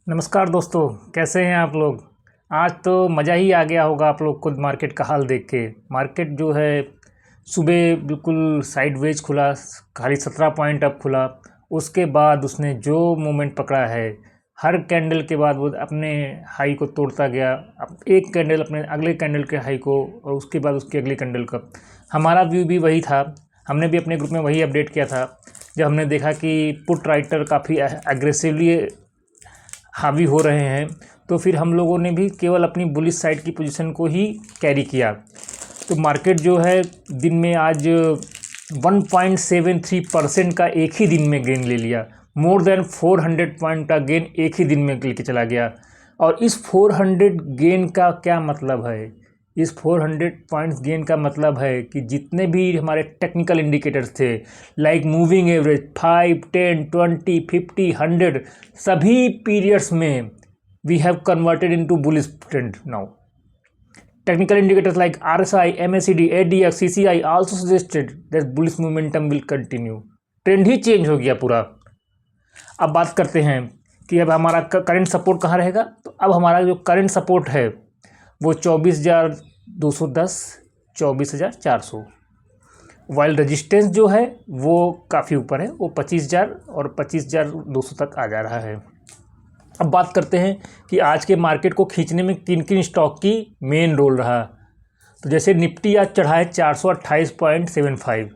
नमस्कार दोस्तों, कैसे हैं आप लोग। आज तो मज़ा ही आ गया होगा आप लोग को मार्केट का हाल देख के। मार्केट जो है सुबह बिल्कुल साइडवेज खुला, खाली 17 पॉइंट अप खुला। उसके बाद उसने जो मोमेंट पकड़ा है, हर कैंडल के बाद वो अपने हाई को तोड़ता गया। अब एक कैंडल अपने अगले कैंडल के हाई को, और उसके बाद उसकी अगली कैंडल का। हमारा व्यू भी वही था, हमने भी अपने ग्रुप में वही अपडेट किया था। जब हमने देखा कि पुट राइटर काफ़ी एग्रेसिवली हावी हो रहे हैं, तो फिर हम लोगों ने भी केवल अपनी बुलिश साइड की पोजीशन को ही कैरी किया। तो मार्केट जो है दिन में आज 1.73% का एक ही दिन में गेन ले लिया। मोर देन 400 पॉइंट का गेन एक ही दिन में लेके चला गया। और इस 400 गेन का क्या मतलब है? इस 400 पॉइंट्स गेन का मतलब है कि जितने भी हमारे टेक्निकल इंडिकेटर्स थे, लाइक मूविंग एवरेज 5, 10, 20, 50, 100, सभी पीरियड्स में we have converted into bullish trend now. Technical indicators like RSI, MACD, ADX, CCI also suggested that bullish momentum will continue. Trend he change हो गया पूरा। अब बात करते हैं कि अब हमारा करंट सपोर्ट कहाँ रहेगा। तो अब हमारा जो करंट सपोर्ट है वो 24,210, 24,400। वाइल रेजिस्टेंस जो है वो काफ़ी ऊपर है, वो 25,000 और 25,200 तक आ जा रहा है। अब बात करते हैं कि आज के मार्केट को खींचने में किन किन स्टॉक की मेन रोल रहा। तो जैसे निफ्टी आज चढ़ा है 428.75।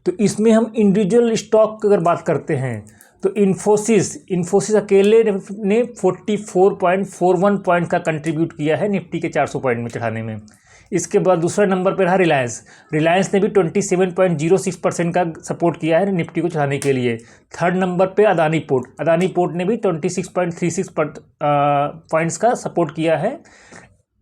तो इसमें हम इंडिविजुअल स्टॉक की अगर बात करते हैं तो इन्फोसिस अकेले ने 44.41 पॉइंट का कंट्रीब्यूट किया है निफ्टी के 400 पॉइंट में चढ़ाने में। इसके बाद दूसरा नंबर पर रहा रिलायंस ने भी 27.06% का सपोर्ट किया है निफ्टी को चढ़ाने के लिए। थर्ड नंबर पे अदानी पोर्ट ने भी 26.36 पॉइंट्स का सपोर्ट किया है,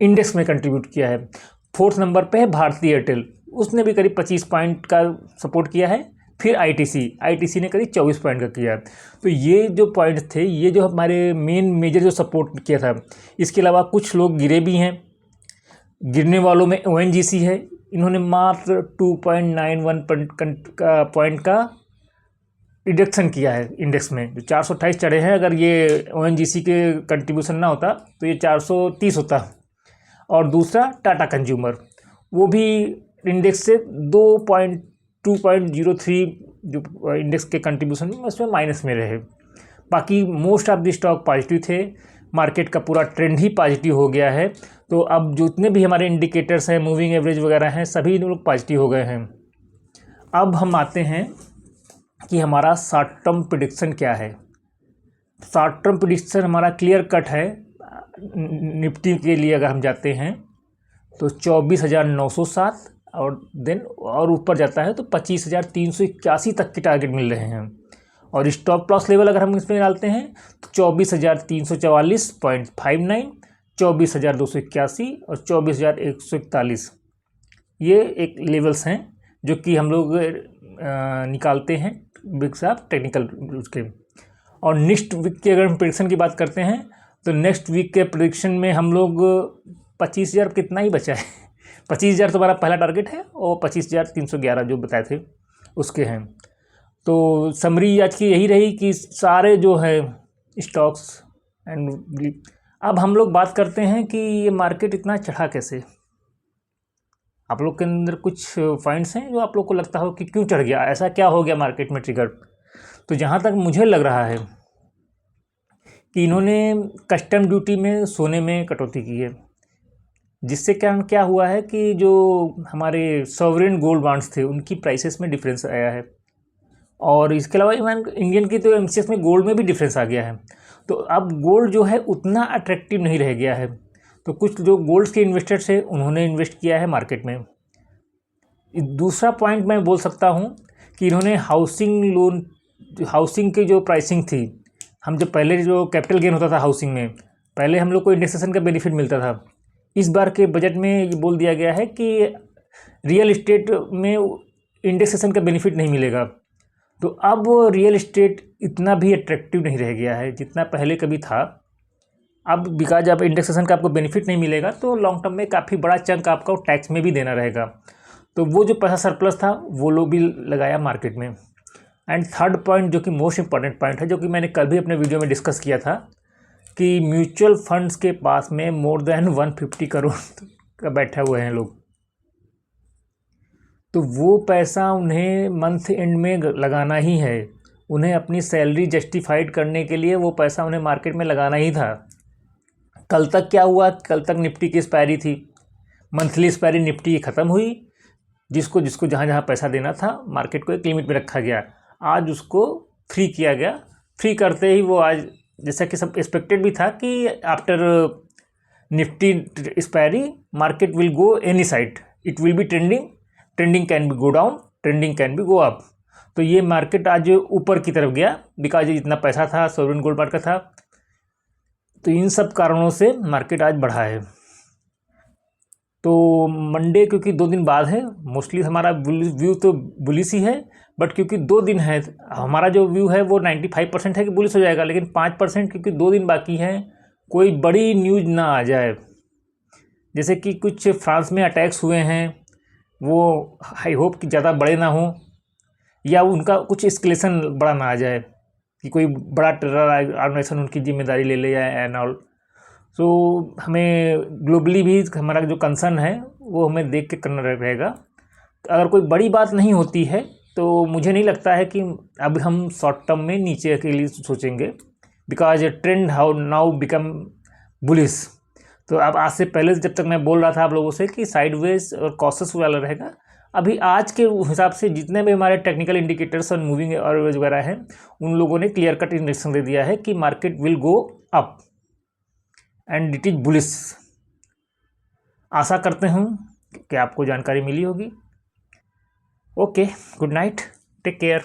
इंडेक्स में कंट्रीब्यूट किया है। फोर्थ नंबर पे है भारती एयरटेल, उसने भी करीब 25 पॉइंट का सपोर्ट किया है। फिर आईटीसी ने करीब 24 पॉइंट का किया। तो ये जो पॉइंट्स थे, ये जो हमारे मेजर जो सपोर्ट किया था। इसके अलावा कुछ लोग गिरे भी हैं। गिरने वालों में ओएनजीसी है, इन्होंने मात्र 2.91 पॉइंट का रिडक्शन किया है इंडेक्स में। जो 428 चढ़े हैं, अगर ये ओएनजीसी के कंट्रीब्यूशन ना होता तो ये 430 होता। और दूसरा टाटा कंज्यूमर, वो भी इंडेक्स से 2.03 जो इंडेक्स के कंट्रीब्यूशन में उसमें माइनस में रहे। बाकी most of the stock positive थे। मार्केट का पूरा ट्रेंड ही पॉजिटिव हो गया है। तो अब जितने भी हमारे इंडिकेटर्स हैं, मूविंग एवरेज वगैरह हैं, सभी लोग पॉजिटिव हो गए हैं। अब हम आते हैं कि हमारा शॉर्ट टर्म प्रेडिक्शन क्या है। शॉर्ट टर्म प्रेडिक्शन हमारा क्लियर कट है। निफ्टी के लिए अगर हम जाते हैं तो 24,907 और ऊपर जाता है तो 25,381 तक के टारगेट मिल रहे हैं। और स्टॉप लॉस लेवल अगर हम इसमें डालते हैं तो 24,344.59, 24,281 और 24,141, ये एक लेवल्स हैं जो कि हम लोग निकालते हैं बिग ऑफ टेक्निकल उसके। और नेक्स्ट वीक की अगर हम प्रेडिक्शन की बात करते हैं तो नेक्स्ट वीक के प्रेडिक्शन में हम लोग 25,000 कितना ही बचा है 25,000 तो हमारा पहला टारगेट है, और 25,311 जो बताए थे उसके हैं। तो समरी आज की यही रही कि सारे जो है स्टॉक्स एंड। अब हम लोग बात करते हैं कि ये मार्केट इतना चढ़ा कैसे। आप लोग के अंदर कुछ पॉइंट्स हैं जो आप लोग को लगता हो कि क्यों चढ़ गया, ऐसा क्या हो गया मार्केट में ट्रिगर। तो जहाँ तक मुझे लग रहा है कि इन्होंने कस्टम ड्यूटी में सोने में कटौती की है, जिससे क्या हुआ है कि जो हमारे सॉवरेन गोल्ड बॉन्ड्स थे उनकी प्राइसेस में डिफरेंस आया है। और इसके अलावा इंडियन की तो एमसीएक्स में गोल्ड में भी डिफरेंस आ गया है। तो अब गोल्ड जो है उतना अट्रैक्टिव नहीं रह गया है। तो कुछ जो गोल्ड के इन्वेस्टर्स हैं उन्होंने इन्वेस्ट किया है मार्केट में। दूसरा पॉइंट मैं बोल सकता हूँ कि इन्होंने हाउसिंग की जो प्राइसिंग थी, हम जब पहले जो कैपिटल गेन होता था हाउसिंग में, पहले हम लोग को इंडेक्सेशन का बेनिफिट मिलता था। इस बार के बजट में ये बोल दिया गया है कि रियल इस्टेट में इंडेक्सेशन का बेनिफिट नहीं मिलेगा। तो अब रियल इस्टेट इतना भी अट्रैक्टिव नहीं रह गया है जितना पहले कभी था। अब बिकॉज अब इंडेक्सेशन का आपको बेनिफिट नहीं मिलेगा तो लॉन्ग टर्म में काफ़ी बड़ा चंक आपको टैक्स में भी देना रहेगा। तो वो जो पैसा सरप्लस था वो लोग भी लगाया मार्केट में। एंड थर्ड पॉइंट जो कि मोस्ट इंपॉर्टेंट पॉइंट है, जो कि मैंने कल भी अपने वीडियो में डिस्कस किया था, कि म्यूचुअल फंड्स के पास में मोर देन 150 करोड़ का बैठे हुए हैं लोग। तो वो पैसा उन्हें मंथ एंड में लगाना ही है, उन्हें अपनी सैलरी जस्टिफाइड करने के लिए वो पैसा उन्हें मार्केट में लगाना ही था। कल तक क्या हुआ, कल तक निफ्टी की एक्सपायरी थी, मंथली एक्सपायरी निफ्टी की ख़त्म हुई, जिसको जिसको जहाँ जहाँ पैसा देना था मार्केट को एक लिमिट में रखा गया, आज उसको फ्री किया गया। फ्री करते ही वो आज, जैसा कि सब एक्सपेक्टेड भी था कि after Nifty expiry market will go any side, it will be trending, trending can be go down, trending can be go up. तो ये मार्केट आज ऊपर की तरफ गया बिकॉज जितना पैसा था सोवरेन गोल्ड बांड का था। तो इन सब कारणों से मार्केट आज बढ़ा है। तो मंडे क्योंकि 2 दिन बाद है, मोस्टली हमारा व्यू तो बुलिश ही है, बट क्योंकि 2 दिन है, हमारा जो व्यू है वो 95% है कि बुलिश हो जाएगा, लेकिन 5% क्योंकि 2 दिन बाकी हैं, कोई बड़ी न्यूज़ ना आ जाए, जैसे कि कुछ फ्रांस में अटैक्स हुए हैं, वो आई होप कि ज़्यादा बड़े ना हों, या उनका कुछ एस्केलेशन बड़ा ना आ जाए कि कोई बड़ा टेरर ऑर्गेनाइजेशन उनकी जिम्मेदारी ले ले या एंड ऑल। सो हमें ग्लोबली भी हमारा जो कंसर्न है वो हमें देख के करना रहेगा। अगर कोई बड़ी बात नहीं होती है तो मुझे नहीं लगता है कि अब हम शॉर्ट टर्म में नीचे के लिए सोचेंगे, because trend how now become bullish. तो अब आज से पहले जब तक मैं बोल रहा था आप लोगों से कि साइडवेज और कॉशस वाला रहेगा, अभी आज के हिसाब से जितने भी हमारे टेक्निकल इंडिकेटर्स और मूविंग एवरेज वगैरह हैं, उन लोगों ने क्लियर कट इंडिकेशन दे दिया है कि market will go up and it is bullish. आशा करते हूँ कि आपको जानकारी मिली होगी। Okay, good night, take care.